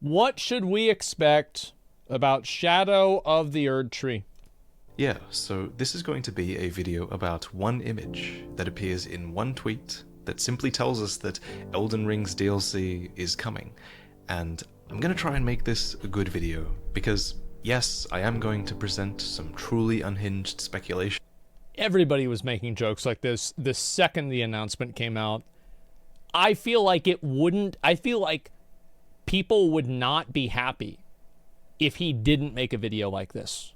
What should we expect about Shadow of the Erdtree? Yeah, so this is going to be a video about one image that appears in one tweet that simply tells us that Elden Ring's DLC is coming. And I'm going to try and make this a good video, because yes, I am going to present some truly unhinged speculation. Everybody was making jokes like this the second the announcement came out. I feel like people would not be happy if he didn't make a video like this.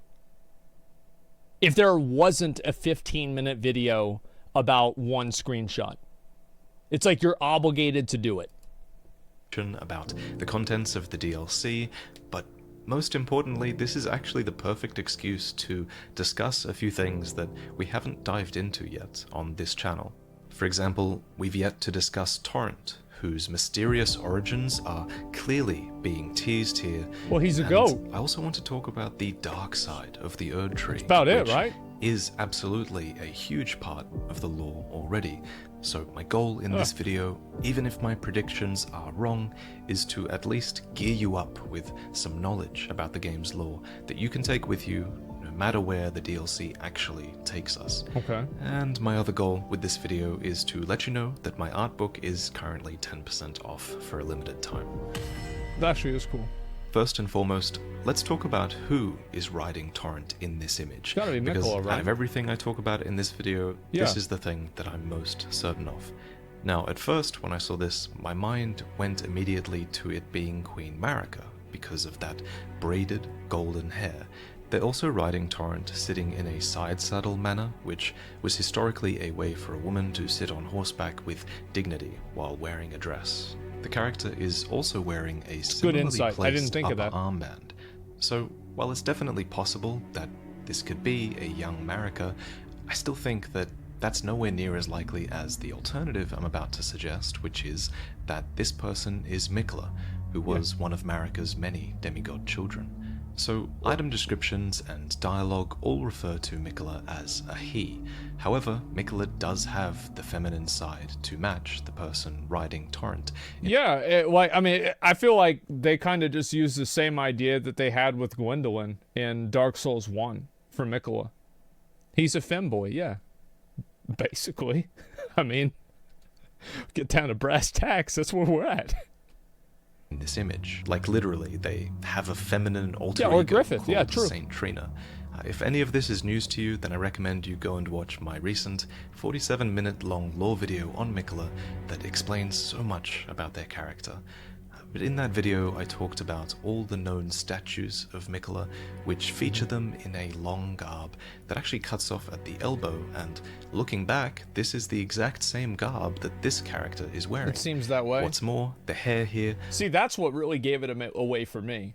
If there wasn't a 15-minute video about one screenshot. It's like you're obligated to do it. About the contents of the DLC, but most importantly, this is actually the perfect excuse to discuss a few things that we haven't dived into yet on this channel. For example, we've yet to discuss Torrent, whose mysterious origins are clearly being teased here. Well, he's a goat. I also want to talk about the dark side of the Erdtree. That's about it, right? Is absolutely a huge part of the lore already. So my goal in this video, even if my predictions are wrong, is to at least gear you up with some knowledge about the game's lore that you can take with you no matter where the DLC actually takes us. Okay. And my other goal with this video is to let you know that my art book is currently 10% off for a limited time. That actually is cool. First and foremost, let's talk about who is riding Torrent in this image. It's gotta be because Miquella, right? out of everything I talk about in this video, this is the thing that I'm most certain of. Now, at first, when I saw this, my mind went immediately to it being Queen Marika, because of that braided golden hair. They're also riding Torrent sitting in a side saddle manner, which was historically a way for a woman to sit on horseback with dignity while wearing a dress. The character is also wearing a similarly placed I didn't think of upper that. armband. So, while it's definitely possible that this could be a young Marika, I still think that that's nowhere near as likely as the alternative I'm about to suggest, which is that this person is Miquella, who was one of Marika's many demigod children. So, item descriptions and dialogue all refer to Miquella as a he. However, Miquella does have the feminine side to match the person riding Torrent. I feel like they kind of just used the same idea that they had with Gwendolyn in Dark Souls 1 for Miquella. He's a femboy, yeah. Basically. I mean, get down to brass tacks, that's where we're at. In this image, like literally, they have a feminine alter or ego Griffith, called true. Saint Trina. If any of this is news to you, then I recommend you go and watch my recent 47-minute long lore video on Miquella that explains so much about their character. But in that video, I talked about all the known statues of Miquella, which feature them in a long garb that actually cuts off at the elbow, and looking back, this is the exact same garb that this character is wearing. It seems that way. What's more, the hair here... See, that's what really gave it away for me.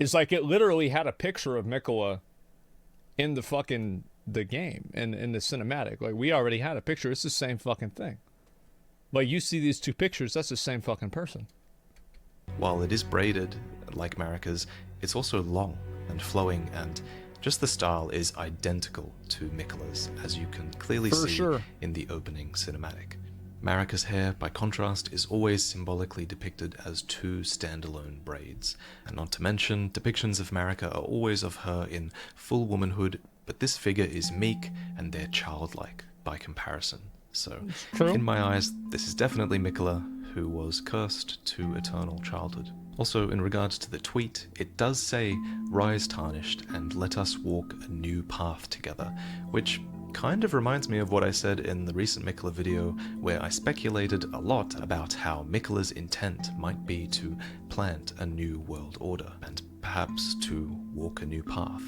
It's like it literally had a picture of Miquella in the game, and in the cinematic. Like, we already had a picture. It's the same fucking thing. Like, you see these two pictures, that's the same fucking person. While it is braided, like Marika's, it's also long and flowing, and just the style is identical to Miquella's, as you can clearly see in the opening cinematic. Marika's hair, by contrast, is always symbolically depicted as two standalone braids, and not to mention, depictions of Marika are always of her in full womanhood, but this figure is meek and they're childlike by comparison. So, in my eyes, this is definitely Miquella, who was cursed to eternal childhood. Also, in regards to the tweet, it does say, "Rise tarnished and let us walk a new path together," which kind of reminds me of what I said in the recent Miquella video, where I speculated a lot about how Miquella's intent might be to plant a new world order, and perhaps to walk a new path.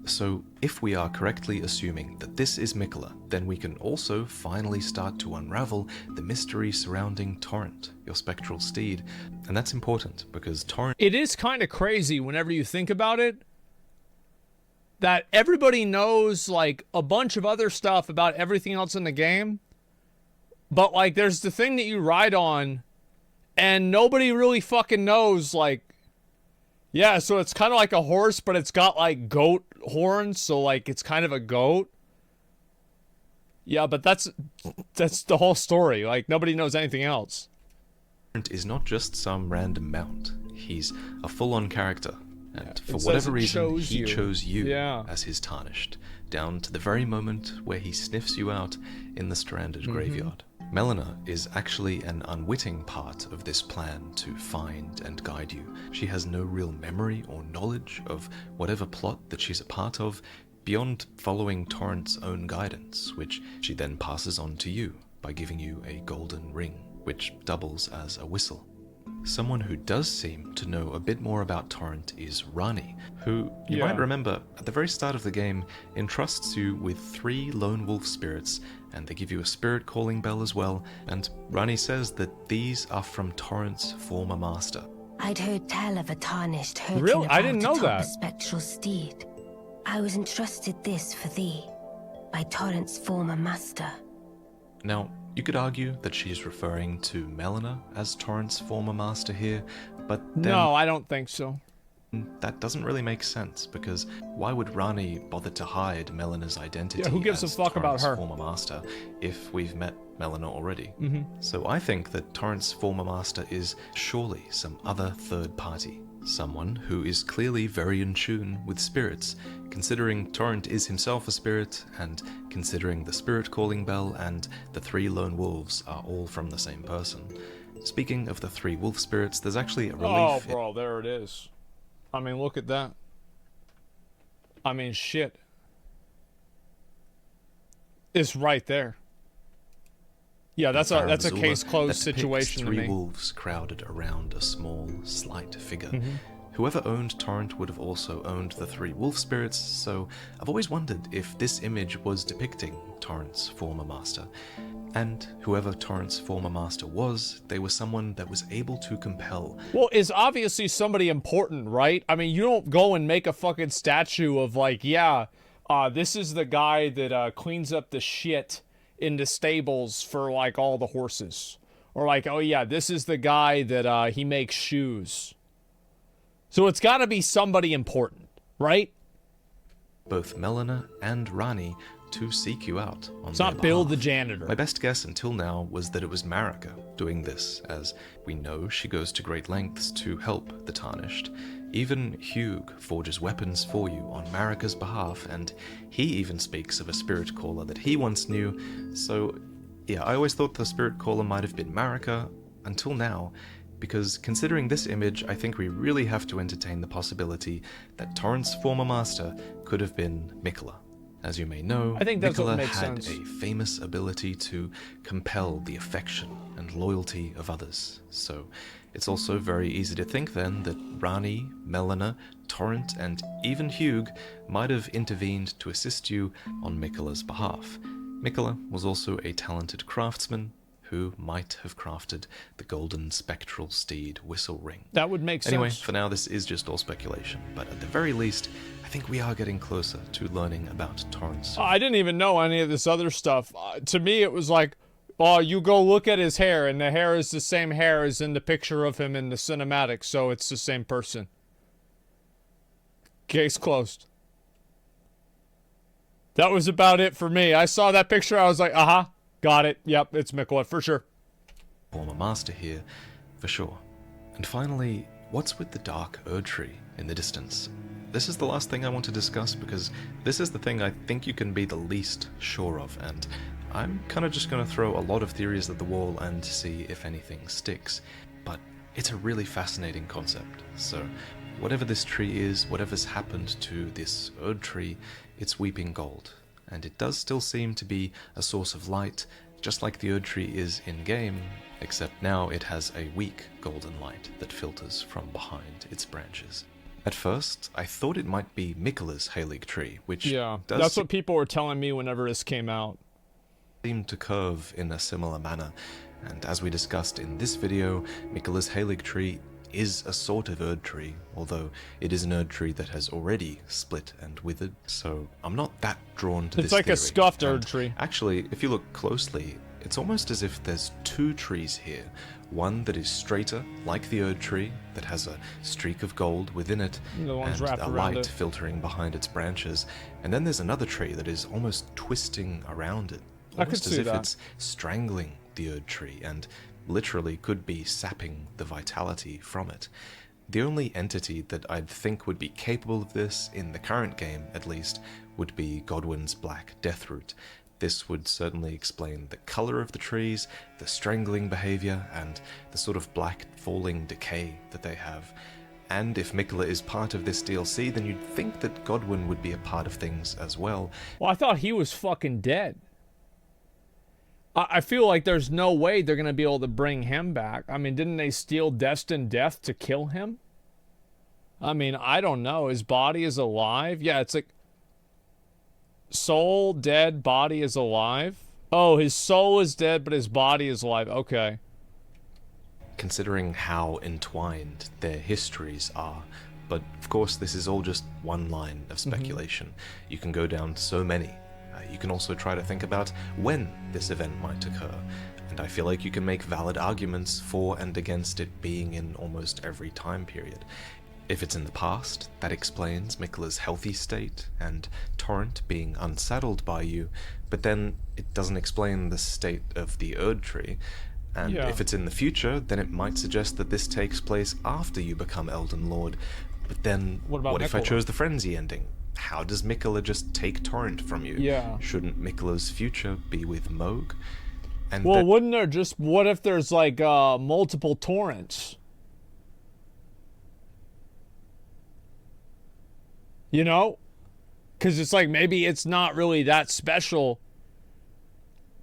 So, if we are correctly assuming that this is Miquella, then we can also finally start to unravel the mystery surrounding Torrent, your spectral steed. And that's important, because Torrent... It is kind of crazy whenever you think about it, that everybody knows, like, a bunch of other stuff about everything else in the game, but, like, there's the thing that you ride on, and nobody really fucking knows, like, yeah, so it's kind of like a horse, but it's got, like, goat horns, so, like, it's kind of a goat. Yeah, but that's the whole story. Like, nobody knows anything else. Is not just some random mount. He's a full-on character, and for whatever reason, he chose you as his Tarnished, down to the very moment where he sniffs you out in the Stranded graveyard. Melina is actually an unwitting part of this plan to find and guide you. She has no real memory or knowledge of whatever plot that she's a part of, beyond following Torrance's own guidance, which she then passes on to you by giving you a golden ring, which doubles as a whistle. Someone who does seem to know a bit more about Torrent is Ranni, who, you might remember, at the very start of the game, entrusts you with 3 lone wolf spirits, and they give you a spirit calling bell as well, and Ranni says that these are from Torrent's former master. I'd heard tell of a Tarnished hurting Really? I didn't know that. A spectral steed. I was entrusted this for thee, by Torrent's former master. Now, you could argue that she's referring to Melina as Torrent's former master here, but then no, I don't think so. That doesn't really make sense, because why would Ranni bother to hide Melina's identity who gives a as fuck about Torrent's her? former master if we've met Melina already? So I think that Torrent's former master is surely some other third party. Someone who is clearly very in tune with spirits, considering Torrent is himself a spirit, and considering the spirit calling bell and the 3 lone wolves are all from the same person. Speaking of the 3 wolf spirits, there's actually a relief. Oh, bro, there it is. I mean, look at that. I mean, shit. It's right there. Yeah, that's a case closed situation to me. 3 wolves crowded around a small, slight figure. Whoever owned Torrent would have also owned the 3 wolf spirits, so I've always wondered if this image was depicting Torrent's former master. And whoever Torrent's former master was, they were someone that was able to compel. Well, it's obviously somebody important, right? I mean, you don't go and make a fucking statue of like, this is the guy that cleans up the shit in the stables for like all the horses. Or like, oh yeah, this is the guy that he makes shoes. So it's got to be somebody important, right? Both Melina and Ranni to seek you out on It's their not Bill behalf. the janitor. My best guess until now was that it was Marika doing this, as we know she goes to great lengths to help the Tarnished. Even Hugh forges weapons for you on Marika's behalf, and he even speaks of a spirit caller that he once knew. So yeah, I always thought the spirit caller might have been Marika until now, because considering this image, I think we really have to entertain the possibility that Torrent's former master could have been Miquella. As you may know, I think that's Miquella what makes had sense. a famous ability to compel the affection and loyalty of others. So it's also very easy to think then that Ranni, Melina, Torrent, and even Hugh might have intervened to assist you on Miquella's behalf. Miquella was also a talented craftsman who might have crafted the golden spectral steed whistle ring. That would make sense. Anyway, for now this is just all speculation, but at the very least, I think we are getting closer to learning about Torrance. I didn't even know any of this other stuff. To me, it was like, oh, you go look at his hair, and the hair is the same hair as in the picture of him in the cinematic, so it's the same person. Case closed. That was about it for me. I saw that picture, I was like, got it. Yep, it's Miquella, for sure. Former master here, for sure. And finally, what's with the dark Erdtree in the distance? This is the last thing I want to discuss because this is the thing I think you can be the least sure of, and I'm kind of just going to throw a lot of theories at the wall and see if anything sticks. But it's a really fascinating concept, so whatever this tree is, whatever's happened to this Erdtree, it's weeping gold. And it does still seem to be a source of light, just like the Erdtree is in-game, except now it has a weak golden light that filters from behind its branches. At first, I thought it might be Miquella's Halig tree, which that's what people were telling me whenever this came out. Seemed to curve in a similar manner, and as we discussed in this video, Miquella's Halig tree is a sort of Erdtree, although it is an Erdtree that has already split and withered, so I'm not that drawn to this It's like theory. a scuffed And Erdtree. actually, if you look closely, it's almost as if there's 2 trees here. One that is straighter, like the Erdtree, that has a streak of gold within it, The one's and wrapped a around light it. filtering behind its branches. And then there's another tree that is almost twisting around it, I could almost as see if that. it's strangling the Erdtree and literally could be sapping the vitality from it. The only entity that I'd think would be capable of this, in the current game at least, would be Godwyn's Black Deathroot. This would certainly explain the color of the trees, the strangling behavior, and the sort of black falling decay that they have. And if Miquella is part of this DLC, then you'd think that Godwyn would be a part of things as well. Well, I thought he was fucking dead. I feel like there's no way they're going to be able to bring him back. I mean, didn't they steal Destined Death to kill him? I mean, I don't know. His body is alive? Yeah, it's like... Soul dead, body is alive? Oh, his soul is dead, but his body is alive. Okay. Considering how entwined their histories are. But, of course, this is all just one line of speculation. You can go down so many. You can also try to think about when this event might occur, and I feel like you can make valid arguments for and against it being in almost every time period. If it's in the past, that explains Miquella's healthy state and Torrent being unsaddled by you, but then it doesn't explain the state of the Erdtree. And if it's in the future, then it might suggest that this takes place after you become Elden Lord. But then, what if I chose the Frenzy ending? How does Miquella just take Torrent from you? Yeah. Shouldn't Miquella's future be with Mohg? And well, wouldn't there just... What if there's, like, multiple Torrents? You know? Because it's like, maybe it's not really that special.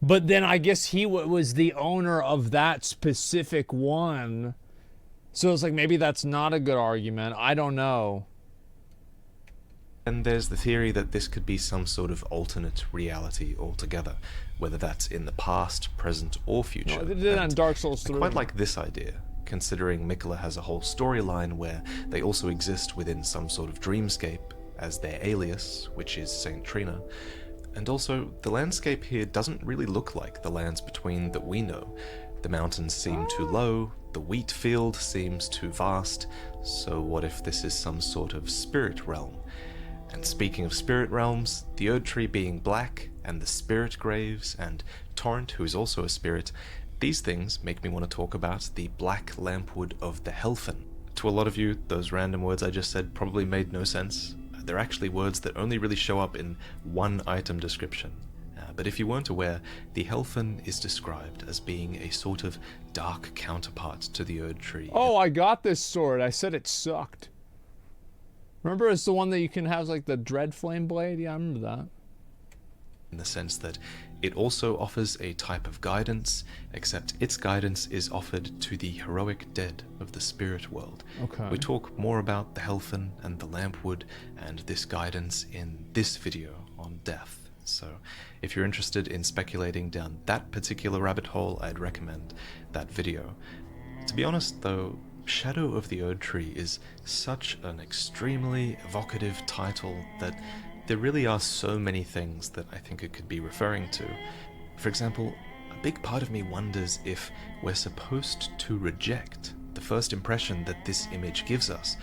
But then I guess he was the owner of that specific one. So it's like, maybe that's not a good argument. I don't know. And there's the theory that this could be some sort of alternate reality altogether, whether that's in the past, present, or future. No, they did on Dark Souls 3. I quite like this idea, considering Miquella has a whole storyline where they also exist within some sort of dreamscape as their alias, which is Saint Trina. And also, the landscape here doesn't really look like the lands between that we know. The mountains seem too low, the wheat field seems too vast, so what if this is some sort of spirit realm? And speaking of spirit realms, the Erdtree being black, and the spirit graves, and Torrent, who is also a spirit, these things make me want to talk about the black lampwood of the Helfen. To a lot of you, those random words I just said probably made no sense. They're actually words that only really show up in one item description. But if you weren't aware, the Helfen is described as being a sort of dark counterpart to the Erdtree. Oh, I got this sword. I said it sucked. Remember, it's the one that you can have, like, the Dread Flame Blade? Yeah, I remember that. In the sense that it also offers a type of guidance, except its guidance is offered to the heroic dead of the spirit world. Okay. We talk more about the Helfen and the Lampwood and this guidance in this video on death. So if you're interested in speculating down that particular rabbit hole, I'd recommend that video. To be honest though, Shadow of the Erdtree is such an extremely evocative title that there really are so many things that I think it could be referring to. For example, a big part of me wonders if we're supposed to reject the first impression that this image gives us.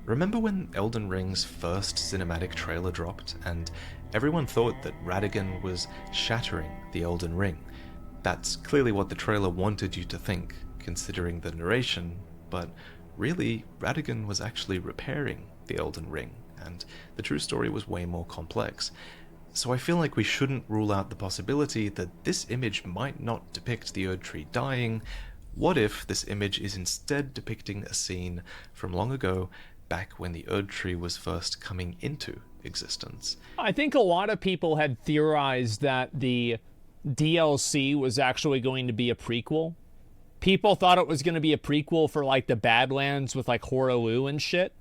Remember when Elden Ring's first cinematic trailer dropped and everyone thought that Radagon was shattering the Elden Ring? That's clearly what the trailer wanted you to think, considering the narration, but really, Radagon was actually repairing the Elden Ring, and the true story was way more complex. So I feel like we shouldn't rule out the possibility that this image might not depict the Erdtree dying. What if this image is instead depicting a scene from long ago, back when the Erdtree was first coming into existence? I think a lot of people had theorized that the DLC was actually going to be a prequel. People thought it was going to be a prequel for, like, the Badlands with, like, Horaloo and shit.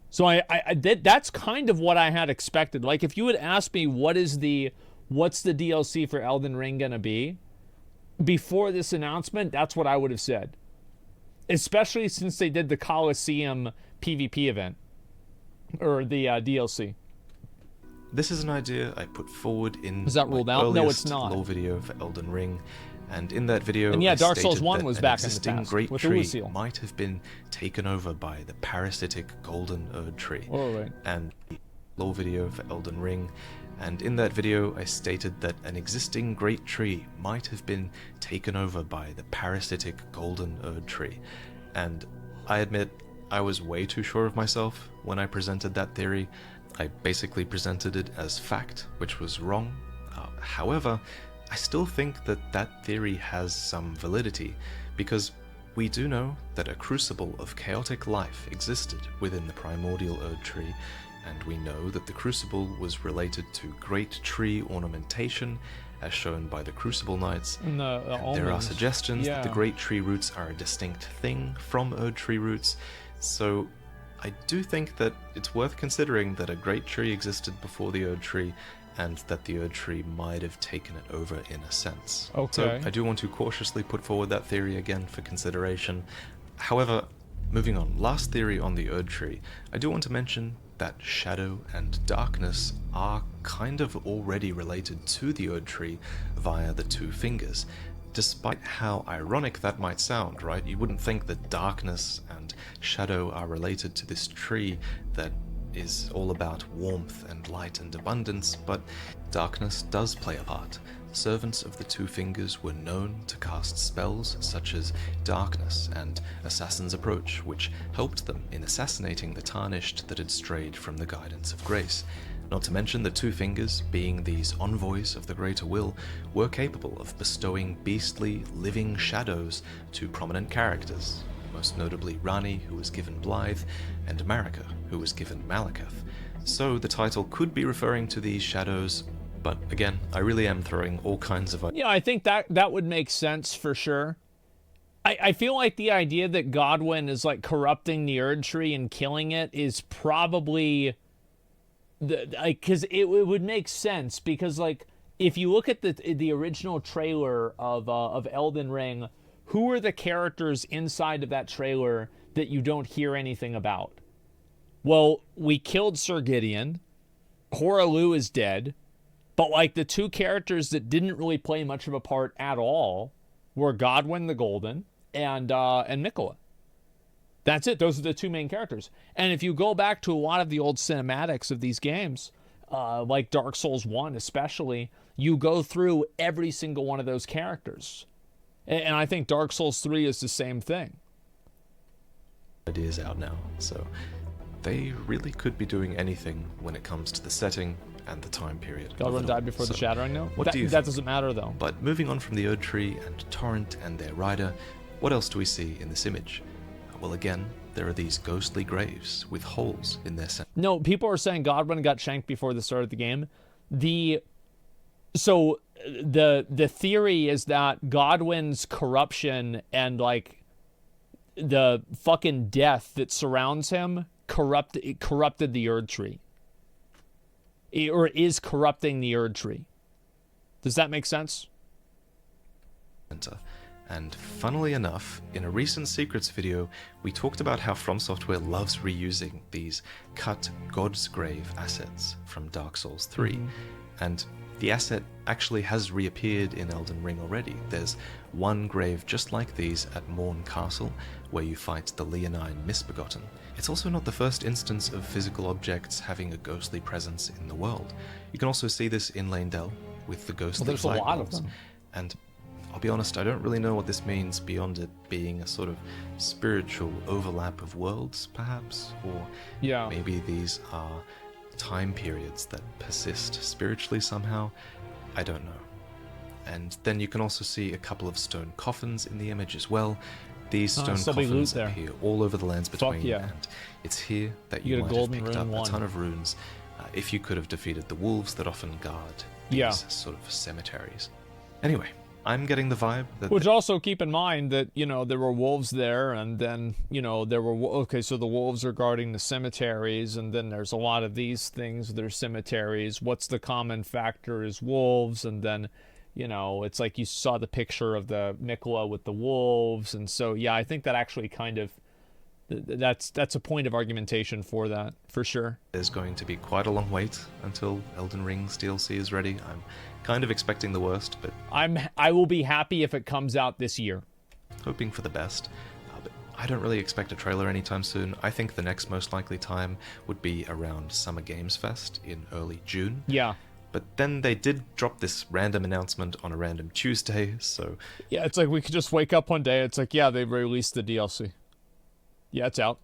So I did. That's kind of what I had expected. Like, if you had asked me what's the DLC for Elden Ring going to be, before this announcement, that's what I would have said. Especially since they did the Coliseum PvP event. Or the DLC. This is an idea I put forward in is that ruled out? No, it's not. Lore video for Elden Ring. And in that video, and yeah, I Dark Souls 1 that was an back in the existing past great with tree the might have been taken over by the parasitic golden Erdtree. Oh, right. And lore video for Elden Ring. And in that video, I stated that an existing great tree might have been taken over by the parasitic golden Erdtree. And I admit, I was way too sure of myself when I presented that theory. I basically presented it as fact, which was wrong. However, I still think that that theory has some validity, because we do know that a crucible of chaotic life existed within the primordial Erdtree, and we know that the crucible was related to great tree ornamentation, as shown by the Crucible Knights. And there are suggestions that the great tree roots are a distinct thing from Erdtree roots, so I do think that it's worth considering that a great tree existed before the Erdtree, and that the Erdtree might have taken it over in a sense. Okay. So I do want to cautiously put forward that theory again for consideration. However, moving on, last theory on the Erdtree, I do want to mention that shadow and darkness are kind of already related to the Erdtree via the two fingers. Despite how ironic that might sound, right? You wouldn't think that darkness and shadow are related to this tree that is all about warmth and light and abundance, but darkness does play a part. Servants of the Two Fingers were known to cast spells such as Darkness and Assassin's Approach, which helped them in assassinating the Tarnished that had strayed from the guidance of grace. Not to mention the Two Fingers, being these envoys of the Greater Will, were capable of bestowing beastly, living shadows to prominent characters, most notably Ranni, who was given Blaidd, and Marika, who was given Malekith. So the title could be referring to these shadows, but again, I really am throwing all kinds of... Yeah, I think that would make sense for sure. I feel like the idea that Godwyn is like corrupting the Erdtree and killing it is probably... because it would make sense, because like if you look at the original trailer of Elden Ring, who are the characters inside of that trailer that you don't hear anything about? Well, we killed Sir Gideon. Hoarah is dead. But like the two characters that didn't really play much of a part at all were Godwyn the Golden and Miquella. That's it. Those are the two main characters. And if you go back to a lot of the old cinematics of these games, like Dark Souls 1 especially, you go through every single one of those characters. And I think Dark Souls 3 is the same thing. Ideas out now, so they really could be doing anything when it comes to the setting and the time period. Godwyn died before the Shattering, though? What do you think? That doesn't matter, though. But moving on from the Erdtree and Torrent and their rider, what else do we see in this image? Well, again, there are these ghostly graves with holes in their center. No, people are saying Godwyn got shanked before the start of the game. So the theory is that Godwyn's corruption and like the fucking death that surrounds him corrupted the Erdtree. Or is corrupting the Erdtree. Does that make sense? And funnily enough, in a recent Secrets video, we talked about how From Software loves reusing these cut God's Grave assets from Dark Souls 3. Mm-hmm. And the asset actually has reappeared in Elden Ring already. There's one grave just like these at Morn Castle, where you fight the Leonine Misbegotten. It's also not the first instance of physical objects having a ghostly presence in the world. You can also see this in Leyndell with the ghostly flagpoles. There's a lot of them. And I'll be honest, I don't really know what this means beyond it being a sort of spiritual overlap of worlds, perhaps? Or maybe these are time periods that persist spiritually somehow. I don't know. And then you can also see a couple of stone coffins in the image as well. These stone coffins appear all over the lands between, and it's here that you might have picked up a ton of runes if you could have defeated the wolves that often guard these sort of cemeteries. Anyway, I'm getting the vibe that... Which also keep in mind that, there were wolves there, and then, there were... Okay, so the wolves are guarding the cemeteries, and then there's a lot of these things. There's cemeteries. What's the common factor is wolves, and then, it's like you saw the picture of the Miquella with the wolves, and so, yeah, I think that actually kind of... That's a point of argumentation for that, for sure. There's going to be quite a long wait until Elden Ring's DLC is ready. I'm kind of expecting the worst, but... I will be happy if it comes out this year. Hoping for the best. But I don't really expect a trailer anytime soon. I think the next most likely time would be around Summer Games Fest in early June. Yeah. But then they did drop this random announcement on a random Tuesday, so... Yeah, it's like we could just wake up one day, it's like, yeah, they released the DLC. Yeah, it's out.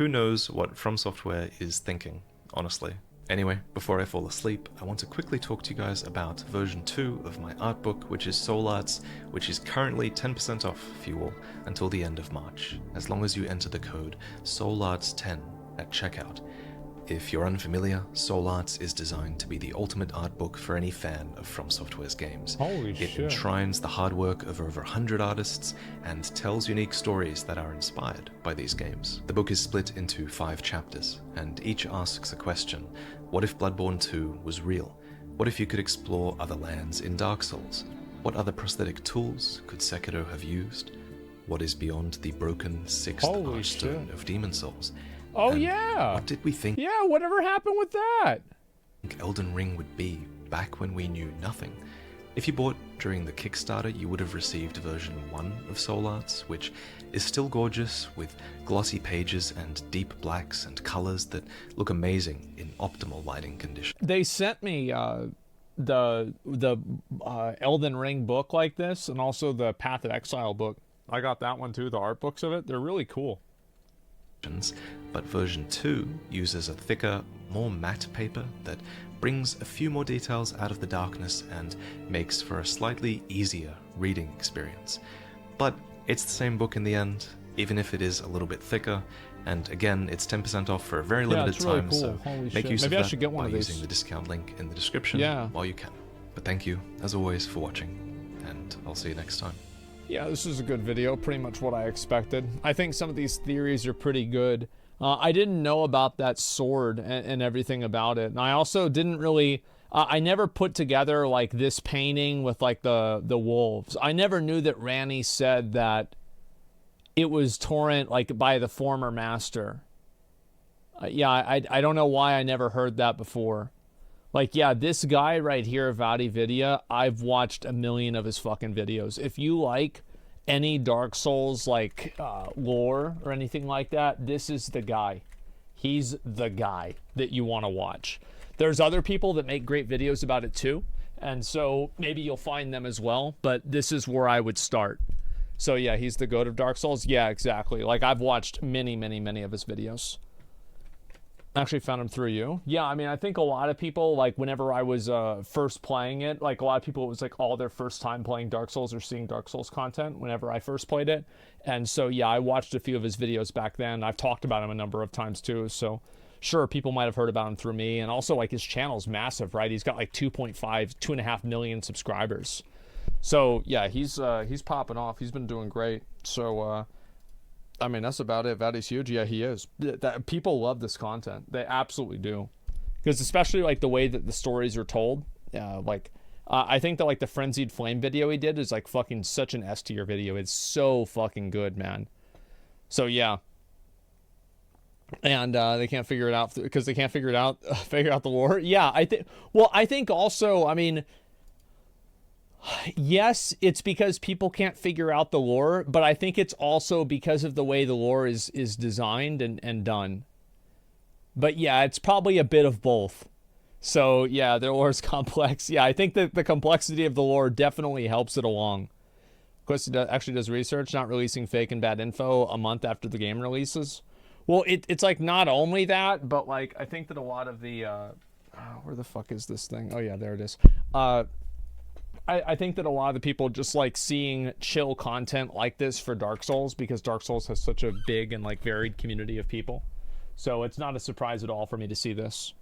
Who knows what From Software is thinking, honestly. Anyway, before I fall asleep, I want to quickly talk to you guys about version 2 of my art book, which is Soul Arts, which is currently 10% off for you all until the end of March, as long as you enter the code SOULARTS10 at checkout. If you're unfamiliar, Soul Arts is designed to be the ultimate art book for any fan of From Software's games. Holy It shit. enshrines the hard work of over 100 artists and tells unique stories that are inspired by these games. The book is split into 5 chapters, and each asks a question. What if Bloodborne 2 was real? What if you could explore other lands in Dark Souls? What other prosthetic tools could Sekiro have used? What is beyond the broken 6th Archstone of Demon Souls? Oh, And yeah. what did we think Yeah, whatever happened with that? Elden Ring would be back when we knew nothing? If you bought during the Kickstarter, you would have received version 1 of Soul Arts, which is still gorgeous with glossy pages and deep blacks and colors that look amazing in optimal lighting conditions. They sent me the Elden Ring book like this, and also the Path of Exile book. I got that one too, the art books of it. They're really cool. But version 2 uses a thicker, more matte paper that brings a few more details out of the darkness and makes for a slightly easier reading experience. But it's the same book in the end, even if it is a little bit thicker, and again, it's 10% off for a very limited it's really time, cool. so Holy make shit. use Maybe of I that should get one by of these. using the discount link in the description while you can. But thank you, as always, for watching, and I'll see you next time. Yeah, this is a good video, pretty much what I expected. I think some of these theories are pretty good. I didn't know about that sword and everything about it. And I also didn't really... I never put together, like, this painting with, like, the wolves. I never knew that Ranni said that it was Torrent, like, by the former master. Yeah, I don't know why I never heard that before. Like, yeah, this guy right here, VaatiVidya, I've watched a million of his fucking videos. If you like any Dark Souls, like, lore or anything like that, this is the guy. He's the guy that you want to watch. There's other people that make great videos about it too, and so maybe you'll find them as well, but this is where I would start. So yeah, he's the goat of Dark Souls. Yeah, exactly. Like, I've watched many, many, many of his videos. Actually found him through you. Yeah, I mean, I think a lot of people, like, whenever I was first playing it, like, a lot of people, it was like all their first time playing Dark Souls or seeing Dark Souls content whenever I first played it. And so, yeah, I watched a few of his videos back then. I've talked about him a number of times too. So, sure, people might have heard about him through me. And also, like, his channel's massive, right? He's got like 2.5 million subscribers. So, yeah, he's popping off. He's been doing great. So, I mean, that's about it. Vaati's huge. Yeah, he is. People love this content. They absolutely do. Because especially, like, the way that the stories are told. I think that, like, the Frenzied Flame video he did is, like, fucking such an S tier video. It's so fucking good, man. So, yeah. And they can't figure it out because they can't figure out the lore. Yeah, I think also, I mean... Yes, it's because people can't figure out the lore, but I think it's also because of the way the lore is designed and done. But yeah, it's probably a bit of both. So yeah, the lore is complex. Yeah, I think that the complexity of the lore definitely helps it along. Quest actually does research, not releasing fake and bad info a month after the game releases. Well, it's like not only that, but like I think that a lot of the... where the fuck is this thing? Oh yeah, there it is. I think that a lot of the people just like seeing chill content like this for Dark Souls because Dark Souls has such a big and like varied community of people. So it's not a surprise at all for me to see this.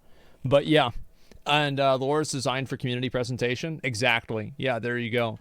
But yeah, and the lore is designed for community presentation. Exactly. Yeah, there you go.